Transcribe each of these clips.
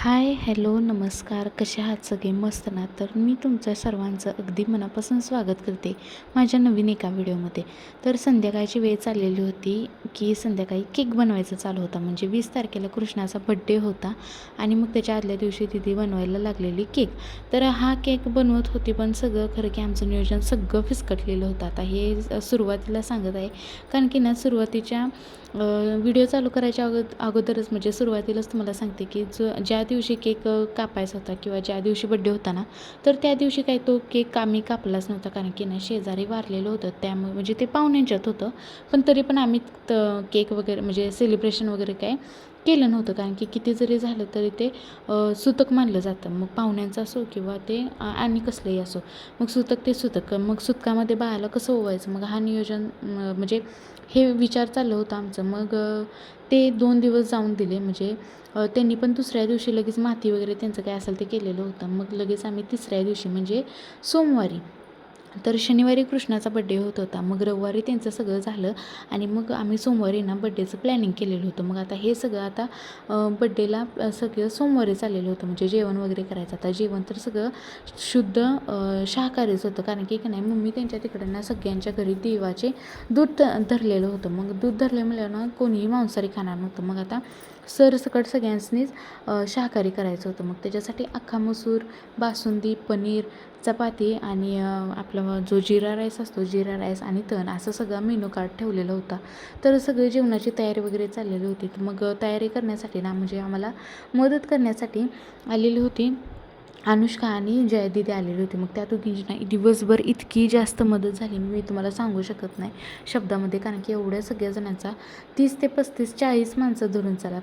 हाय, hello, नमस्कार. कसे आहात सगळे? मस्त ना? तर मी तुमच्या सर्वांचं अगदी मनापासून स्वागत करते माझ्या नवीन एका व्हिडिओमध्ये. तर संध्याकाळची वेळ चाललेली होती की संध्याकाळी केक बनवायचा चालू होता. म्हणजे 20 तारखेला कृष्णाचा बड्डे होता आणि मग त्याच्या आदल्या दिवशी तिथे बनवायला लागलेली केक. तर हा केक बनवत होती, पण सगळं खरं की आमचं नियोजन सगळं फिसकटलेलं होतं. आता हे सुरुवातीला सांगत आहे, कारण की ना सुरुवातीच्या व्हिडिओ चालू करायच्या अगोदरच म्हणजे सुरुवातीलाच तुम्हाला सांगते की ज्या दिवशी केक कापायचा होता किंवा ज्या दिवशी बड्डे होता ना, तर त्या दिवशी काही तो केक आम्ही कापलाच नव्हता, कारण की ना शेजारी वारलेलं होतं. त्यामुळे म्हणजे ते पाहुण्यांच्यात होतं, पण तरी पण आम्ही केक वगैरे म्हणजे सेलिब्रेशन वगैरे काय केलं नव्हतं, कारण की किती जरी झालं तरी ते सुतक मानलं जातं. मग पाहुण्यांचं असो किंवा ते आणि कसलंही असो, मग सुतक ते सुतक. मग सुतकामध्ये बाळाला कसं ओवायचं, मग हा नियोजन म्हणजे हे विचार चाललं होतं आमचं. मग ते 2 दिवस जाऊन दिले. म्हणजे त्यांनी पण दुसऱ्या दिवशी लगेच माती वगैरे त्यांचं काय असेल ते केलेलं होतं. मग लगेच आम्ही तिसऱ्या दिवशी म्हणजे सोमवारी, तर शनिवारी कृष्णाचा बड्डे होत होता. मग रविवारी त्यांचं सगळं झालं आणि मग आम्ही सोमवारी ना बड्डेचं प्लॅनिंग केलेलं होतं. मग आता हे सगळं आता बड्डेला सगळं सोमवारी चाललेलं होतं. म्हणजे जेवण वगैरे करायचं. आता जेवण तर सगळं शुद्ध शाकाहारीच होतं, कारण की नाही मम्मी त्यांच्या तिकडं ना सगळ्यांच्या घरी देवाचे दूध धरलेलं होतं. मग दूध धरले म्हणल्यानं कोणीही मांसाहारी खाणार नव्हतं. मग आता सरसकट सगळ्यांनीच शाकाहारी करायचं होतं. मग त्याच्यासाठी अख्खा मसूर, बासुंदी, पनीर, चपाती आणि आपला जो जिरा राईस असतो, जिरा राईस आणि तण असं सगळं मेनू कार्ड ठेवलेलं होता. तर सगळी जेवणाची तयारी वगैरे चाललेली होती. मग तयारी करण्यासाठी ना म्हणजे आम्हाला मदत करण्यासाठी आलेली होती अनुष्का आणि जयादीदी आलेली होती. मग त्या दोघींची ना दिवसभर इतकी जास्त मदत झाली, मी तुम्हाला सांगू शकत नाही शब्दामध्ये, कारण की एवढ्या सगळ्या जणांचा 30 ते 35 40 माणसं धरून चला,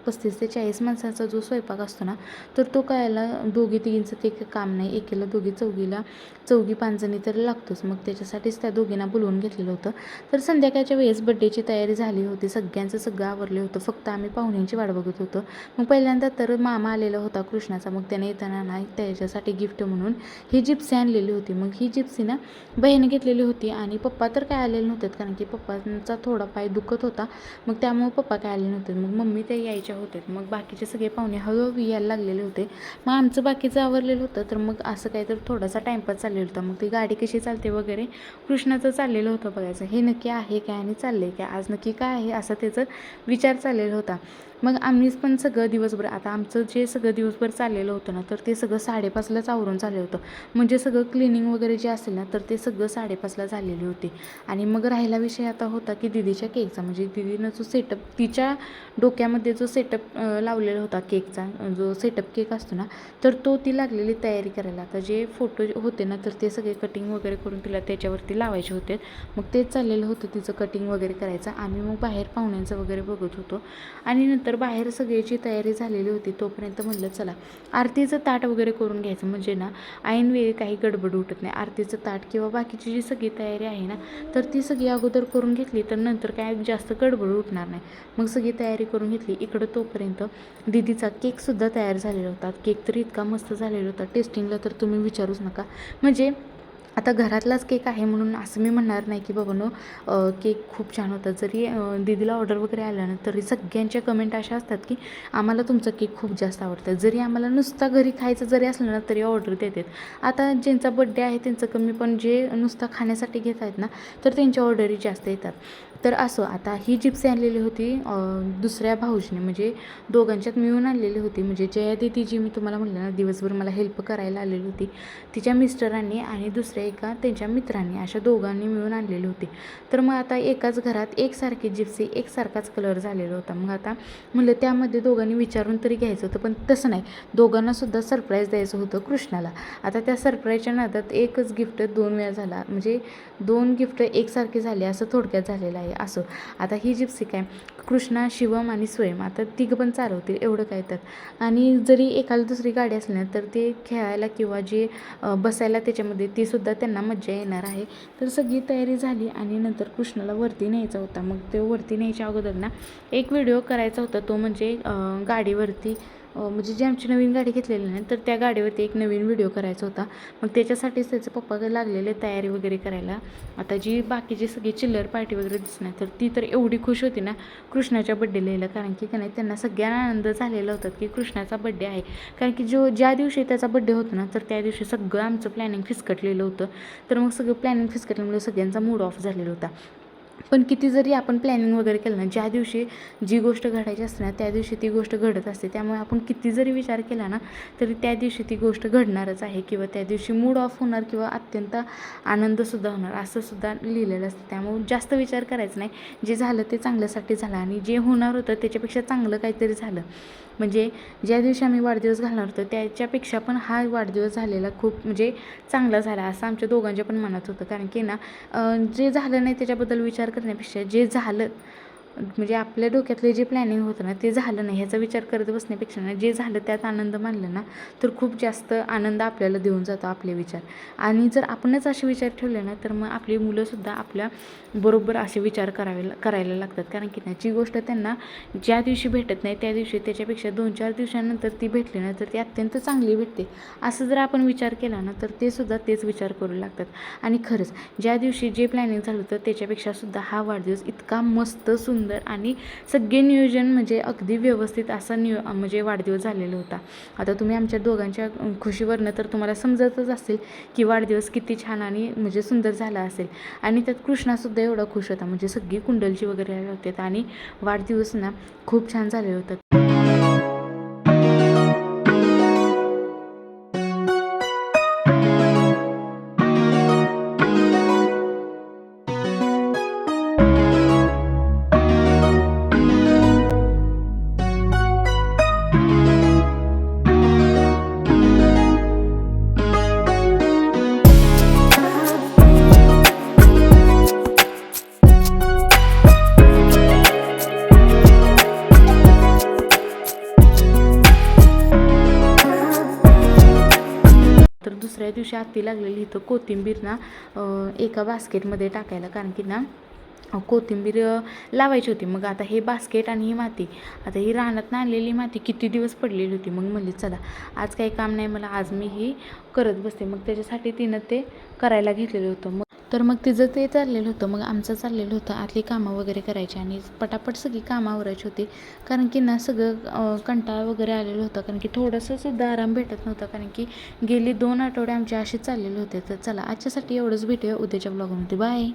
35 ते 40 माणसांचा जो स्वयंपाक असतो ना, तर तो करायला दोघी तिघींचं ते काम नाही. एकीला चौघी 5 जणी तर लागतोच. मग त्याच्यासाठीच त्या दोघींना बोलवून घेतलेलं होतं. तर संध्याकाळच्या वेळेस बड्डेची तयारी झाली होती, सगळ्यांचं सगळं आवरलं होतं. फक्त आम्ही पाहुण्यांची वाट बघत होतो. मग पहिल्यांदा तर मामा आलेला होता कृष्णाचा. मग त्याने येताना ना त्याच्यासाठी गिफ्ट म्हणून ही जिप्सी आणलेली होती. मग ही जिप्सी ना बहीण घेतलेली होती आणि पप्पा तर काय आलेले नव्हते, कारण की पप्पांचा थोडा पाय दुखत होता. मग त्यामुळे पप्पा काय आले नव्हते. मग मम्मी ते यायच्या होते. मग बाकीचे सगळे पाहुणे हळूहळू यायला लागलेले होते. मग आमचं बाकीचं आवरलेलं होतं. तर मग असं काही तर थोडासा टाईमपास चाललेला होता. मग ती गाडी कशी चालते वगैरे कृष्णाचं चाललेलं होतं बघायचं, हे नक्की आहे काय आणि चाललं आहे काय, आज नक्की काय आहे असं त्याचं विचार चाललेला होता. मग आम्हीच पण सगळं दिवसभर, आता आमचं जे सगळं दिवसभर चाललेलं होतं ना, तर ते सगळं 5:30लाच आवरून झालं होतं. म्हणजे सगळं क्लिनिंग वगैरे जे असेल ना, तर ते सगळं 5:30ला झालेली होती. आणि मग राहिला विषय आता होता की दीदीच्या केकचा. म्हणजे दीदीनं जो सेटअप, तिच्या डोक्यामध्ये जो सेटअप लावलेला होता केकचा, जो सेटअप केक असतो ना, तर तो ती लागलेली तयारी करायला. आता जे फोटो होते ना, तर ते सगळे कटिंग वगैरे करून तिला त्याच्यावरती लावायचे होते. मग तेच चाललेलं होतं तिचं कटिंग वगैरे करायचं. आम्ही मग बाहेर पाहुण्यांचं वगैरे बघत होतो. आणि नंतर बाहेर सगळ्याची तयारी झालेली होती. तोपर्यंत म्हणलं चला आरतीचं ताट वगैरे करून घ्यायचं, म्हणजे ना ऐनवेळी काही गडबड उठत नाही. आरतीचं ताट किंवा बाकीची जी सगळी तयारी आहे ना, तर ती सगळी अगोदर करून घेतली तर नंतर काय जास्त गडबड उठणार नाही. मग सगळी तयारी करून घेतली. इकडं तोपर्यंत दीदीचा केकसुद्धा तयार झालेला होता. केक तर इतका मस्त झालेला होता, टेस्टिंगला तर तुम्ही विचारूच नका. म्हणजे आता घरातलाच केक आहे म्हणून असं मी म्हणणार नाही की बाबांनो केक खूप छान होता. जरी दीदीला ऑर्डर वगैरे आलं ना, तरी सगळ्यांच्या कमेंट अशा असतात की आम्हाला तुमचं केक खूप जास्त आवडतं. जरी आम्हाला नुसता घरी खायचं जरी असलं ना, तरी ऑर्डर देतात. आता ज्यांचा बड्डे आहे त्यांचं कमी, पण जे नुसता खाण्यासाठी घेत आहेत ना, तर त्यांच्या ऑर्डरी जास्त येतात. तर असं आता ही जिप्सी आणलेली होती दुसऱ्या भाऊजीने, म्हणजे दोघांच्यात मिळून आणलेली होती. म्हणजे जया दीदी जी मी तुम्हाला म्हटलं ना दिवसभर मला हेल्प करायला आलेली होती, तिच्या मिस्टरांनी आणि दुसऱ्या एका त्यांच्या मित्रांनी, अशा दोघांनी मिळून आणलेली होती. तर मग आता एकाच घरात एकसारखी जिप्सी, एकसारखाच कलर झालेला होता. मग आता म्हणलं त्यामध्ये दोघांनी विचारून तरी घ्यायचं होतं, पण तसं नाही, दोघांनासुद्धा सरप्राईज द्यायचं होतं कृष्णाला. आता त्या सरप्राईजच्या नादात एकच गिफ्ट 2 वेळा झाला, म्हणजे 2 गिफ्ट एकसारखे झाले असं थोडक्यात झालेलं आहे. असं आता ही जिप्सी काय कृष्णा, शिवम आणि स्वयं आता तिघं पण चालवतील, एवढं काय तर. आणि जरी एकाला दुसरी गाडी असली ना, तर ते खेळायला किंवा जे बसायला त्याच्यामध्ये तीसुद्धा त्यांना मज्जा येणार आहे. तर सगळी तयारी झाली आणि नंतर कृष्णाला वरती न्यायचा होता. मग ते वरती न्यायच्या अगोदर ना एक व्हिडिओ करायचा होता, तो म्हणजे गाडीवरती म्हणजे जी आमची नवीन गाडी घेतलेली नाही तर त्या गाडीवरती एक नवीन व्हिडिओ करायचा होता. मग त्याच्यासाठीच त्याचे पप्पा लागलेले तयारी वगैरे करायला. आता जी बाकीची सगळी चिल्लर पार्टी वगैरे दिसणार तर ती तर एवढी खुश होती ना कृष्णाच्या बड्डेला यायला, कारण की नाही त्यांना सगळ्यांना आनंद झालेला होता की कृष्णाचा बड्डे आहे. कारण की ज्या दिवशी त्याचा बड्डे होता ना तर त्या दिवशी सगळं आमचं प्लॅनिंग फिसकटलेलं होतं. तर मग सगळं प्लॅनिंग फिसकटल्यामुळे सगळ्यांचा मूड ऑफ झालेला होता. पण किती जरी आपण प्लॅनिंग वगैरे केलं ना, ज्या दिवशी जी गोष्ट घडायची असते ना त्या दिवशी ती गोष्ट घडत असते. त्यामुळे आपण किती जरी विचार केला ना तरी त्या दिवशी ती गोष्ट घडणारच आहे, किंवा त्या दिवशी मूड ऑफ होणार किंवा अत्यंत आनंदसुद्धा होणार असं सुद्धा लिहिलेलं असतं. त्यामुळे जास्त विचार करायचा नाही. जे झालं ते चांगल्यासाठी झालं आणि जे होणार होतं त्याच्यापेक्षा चांगलं काहीतरी झालं. म्हणजे ज्या दिवशी आम्ही वाढदिवस घालणार होतो त्याच्यापेक्षा पण हा वाढदिवस झालेला खूप म्हणजे चांगला झाला असं आमच्या दोघांच्या पण मनात होतं. कारण की ना जे झालं नाही त्याच्याबद्दल विचार करण्यापेक्षा जे झालं म्हणजे आपल्या डोक्यातले जे प्लॅनिंग होतं ना ते झालं नाही ह्याचा विचार करत बसण्यापेक्षा ना जे झालं त्यात आनंद मानला ना तर खूप जास्त आनंद आपल्याला देऊन जातो आपले विचार. आणि जर आपणच असे विचार ठेवले ना तर मग आपली मुलंसुद्धा आपल्या बरोबर असे विचार करायला लागतात. कारण की ना जी गोष्ट त्यांना ज्या दिवशी भेटत नाही त्या दिवशी त्याच्यापेक्षा 2-4 दिवसानंतर ती भेटली ना तर ती अत्यंत चांगली भेटते. असं जर आपण विचार केला ना तर ते सुद्धा तेच विचार करू लागतात. आणि खरंच ज्या दिवशी जे प्लॅनिंग झालं होतं त्याच्यापेक्षा सुद्धा हा वाढदिवस इतका मस्त सुंदर आणि सगळे नियोजन म्हणजे अगदी व्यवस्थित असा म्हणजे वाढदिवस झालेला होता. आता तुम्ही आमच्या दोघांच्या खुशीवरनं तर तुम्हाला समजतच असेल की वाढदिवस किती छान आणि म्हणजे सुंदर झाला असेल. आणि त्यात कृष्णासुद्धा एवढा खुश होता, म्हणजे सगळी कुंडलची वगैरे आले होते आणि वाढदिवस ना खूप छान झाले होते. तर दुसऱ्या दिवशी आत्ती लागलेली इथं कोथिंबीर ना एका बास्केटमध्ये टाकायला, कारण की ना कोथिंबीर लावायची होती. मग आता हे बास्केट आणि ही माती, आता ही रानात आणलेली माती किती दिवस पडलेली होती. मग म्हणली चला आज काही काम नाही मला, आज मी ही करत बसते. मग त्याच्यासाठी तिनं ते करायला घेतलेलं होतं. मग तर मग तिचं ते चाललेलं होतं. मग आमचं चाललेलं होतं आतली कामं वगैरे करायची आणि पटापट सगळी कामं आवरायची होती. कारण की ना सगळं कंटाळा वगैरे आलेलं होतं, कारण की थोडंसंसुद्धा आराम भेटत नव्हता. कारण की गेली 2 आठवडे आमचे असे चाललेले होते. तर चला आजच्यासाठी एवढंच, भेटूया उद्याच्या ब्लॉगमध्ये. बाय.